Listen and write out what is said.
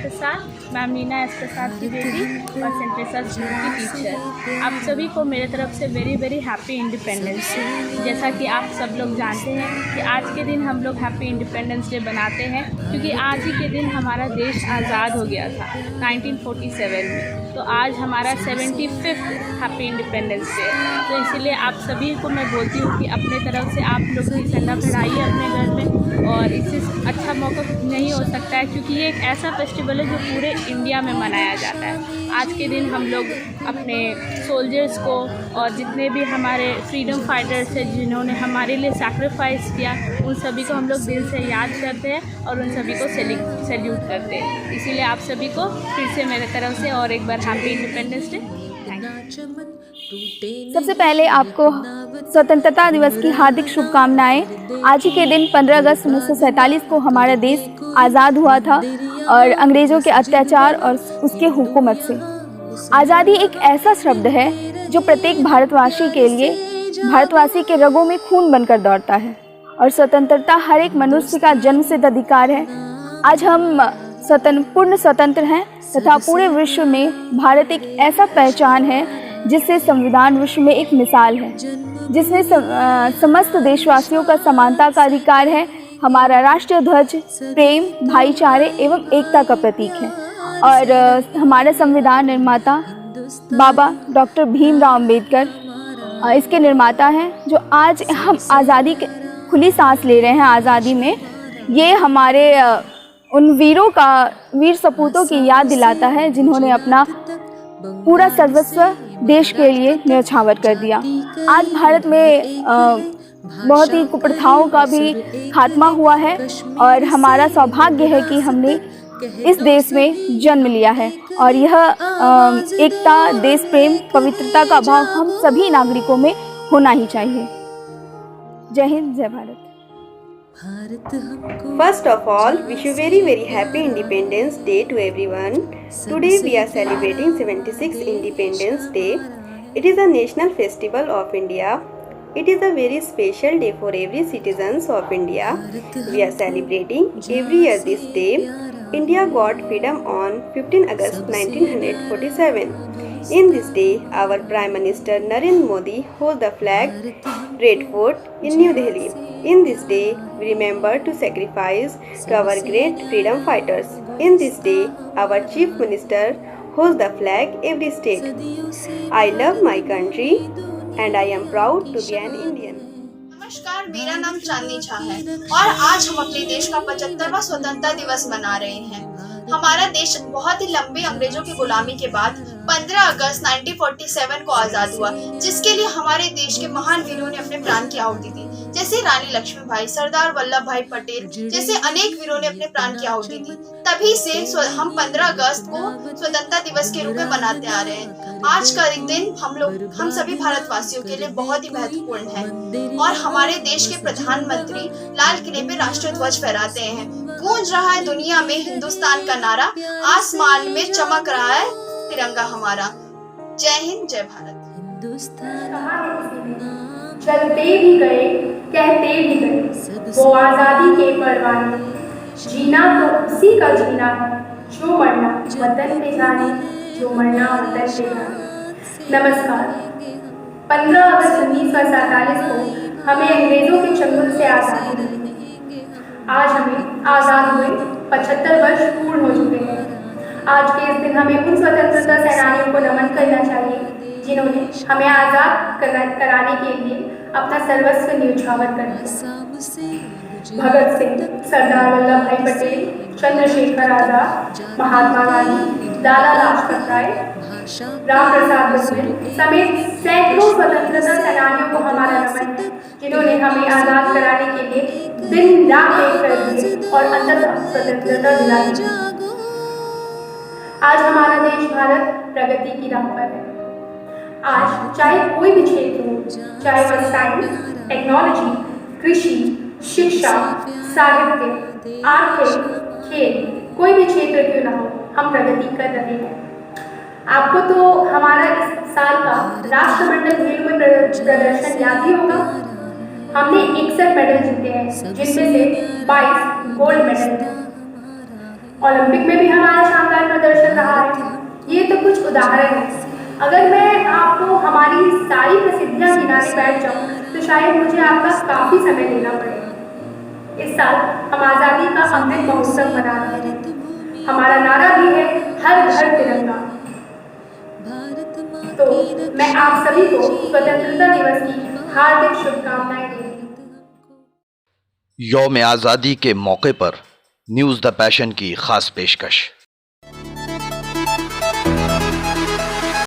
प्रसाद, ma'am Neena S प्रसाद की बेटी और सेंट ट्रेसा स्कूल की टीचर। आप सभी को मेरे तरफ से very very happy independence day. जैसा कि आप सब लोग जानते हैं कि आज के दिन हम लोग हैप्पी इंडिपेंडेंस डे बनाते हैं क्योंकि आज ही के दिन हमारा देश आज़ाद हो गया था 1947 में। तो आज हमारा 75th हैप्पी इंडिपेंडेंस डे। तो इसीलिए आप सभी को मैं बोलती हूँ कि अपने तरफ से आप लोग भी झंडा फहराइए अपने घर में, और इससे अच्छा मौका नहीं हो सकता है क्योंकि ये एक ऐसा फेस्टिवल है जो पूरे इंडिया में मनाया जाता है। आज के दिन हम लोग अपने सोल्जर्स को और जितने भी हमारे फ्रीडम फाइटर्स हैं जिन्होंने हमारे लिए सैक्रिफाइस किया, उन सभी को हम लोग दिल से याद करते हैं और उन सभी को सैल्यूट करते हैं। इसीलिए आप सभी को फिर से मेरे तरफ से और एक बार हैप्पी इंडिपेंडेंस डे। सबसे पहले आपको स्वतंत्रता दिवस की हार्दिक शुभकामनाएं। आज ही के दिन 15 अगस्त 1947 को हमारा देश आज़ाद हुआ था और अंग्रेज़ों के अत्याचार और उसके हुकूमत से। आज़ादी एक ऐसा शब्द है जो प्रत्येक भारतवासी के लिए, भारतवासी के रगों में खून बनकर दौड़ता है, और स्वतंत्रता हर एक मनुष्य का जन्मसिद्ध अधिकार है। आज हम पूर्ण स्वतंत्र हैं तथा पूरे विश्व में भारत एक ऐसा पहचान है जिससे संविधान विश्व में एक मिसाल है, जिसमें समस्त देशवासियों का समानता का अधिकार है। हमारा राष्ट्रीय ध्वज प्रेम, भाईचारे एवं एकता का प्रतीक है। और हमारे संविधान निर्माता बाबा डॉक्टर भीमराव अंबेडकर इसके निर्माता हैं, जो आज हम आज़ादी के खुली सांस ले रहे हैं आज़ादी में। ये हमारे उन वीर सपूतों की याद दिलाता है जिन्होंने अपना पूरा सर्वस्व देश के लिए न्यौछावर कर दिया। आज भारत में बहुत ही कुप्रथाओं का भी खात्मा हुआ है और हमारा सौभाग्य है कि हमने इस देश में जन्म लिया है। और यह एकता, देश प्रेम, पवित्रता का भाव हम सभी नागरिकों में होना ही चाहिए। जय हिंद, जय Bharat. First of all, wish you very very happy Independence Day to everyone. Today we are celebrating 76th Independence Day. It is a national festival of India. It is a very special day for every citizens of India. We are celebrating every year this day. India got freedom on 15 August 1947. In this day, our Prime Minister Narendra Modi holds the flag Red Fort in New Delhi. In this day, we remember to sacrifice to our great freedom fighters. In this day, our Chief Minister holds the flag every state. I love my country and I am proud to be an Indian. नमस्कार, मेरा नाम चांदनी झा है और आज हम अपने देश का 75वां स्वतंत्रता दिवस मना रहे हैं। हमारा देश बहुत ही लंबी अंग्रेजों की गुलामी के बाद 15 अगस्त 1947 को आजाद हुआ, जिसके लिए हमारे देश के महान वीरों ने अपने प्राण की आहुति दी। जैसे रानी लक्ष्मीबाई, सरदार वल्लभ भाई पटेल जैसे अनेक वीरों ने अपने प्राण की आहुति दी। तभी से हम 15 अगस्त को स्वतंत्रता दिवस के रूप में मनाते आ रहे हैं। आज का दिन हम सभी भारतवासियों के लिए बहुत ही महत्वपूर्ण है और हमारे देश के प्रधानमंत्री लाल किले पे राष्ट्रीय ध्वज फहराते हैं। गूंज रहा है दुनिया में हिंदुस्तान का नारा, आसमान में चमक रहा है तिरंगा हमारा। जय हिंद, जय भारत। चलते भी गए, कहते भी गए, वो आजादी के परवाने। जीना तो उसी का जीना है, जो मरना वतन पे जाने, जो मरना वतन पे जाने। नमस्कार। 15 अगस्त 1947 को हमें अंग्रेजों के चंगुल से आज़ादी मिली। आज हमें आज़ाद हुए 75 वर्ष पूर्ण हो चुके हैं। आज के इस दिन हमें उन स्वतंत्रता सेनानियों को नमन करना चाहिए जिन्होंने हमें आज़ाद कराने के लिए अपना सर्वस्व न्यौछावर कर दिया। भगत सिंह, सरदार वल्लभ भाई पटेल, चंद्रशेखर आजाद, महात्मा गांधी, लाला लाजपत राय, राम प्रसाद बिस्मिल समेत सैकड़ों स्वतंत्रता सेनानियों को हमारा नमन है, जिन्होंने हमें आज़ाद कराने के लिए दिन रात एक कर दिए और अंततः स्वतंत्रता दिला दी। आज हमारा देश भारत प्रगति की राह पर है। आज चाहे कोई भी क्षेत्र हो, चाहे वह साइंस, टेक्नोलॉजी, कृषि, शिक्षा, साहित्य, आर्थिक, खेल, कोई भी क्षेत्र क्यों ना हो, हम प्रगति कर रहे हैं। आपको तो हमारा इस साल का राष्ट्रमंडल खेलों में प्रदर्शन याद ही होगा। हमने 61 मेडल जीते हैं, जिनमें से 22 गोल्ड मेडल हैं। ओलंपिक में भी हमारा शानदार प्रदर्शन रहा है। ये तो कुछ उदाहरण हैं। अगर मैं आपको हमारी सारी प्रसिद्धियां गिनाने बैठ जाऊं तो शायद मुझे आपका काफ़ी समय लेना पड़े। इस साल हम आज़ादी का अमृत महोत्सव मना रहे हैं। हमारा नारा भी है हर घर तिरंगा। तो मैं आप सभी को स्वतंत्रता दिवस की हार्दिक शुभकामनाएं देती हूँ। यौम आज़ादी के मौके पर न्यूज़ द पैशन की खास पेशकश।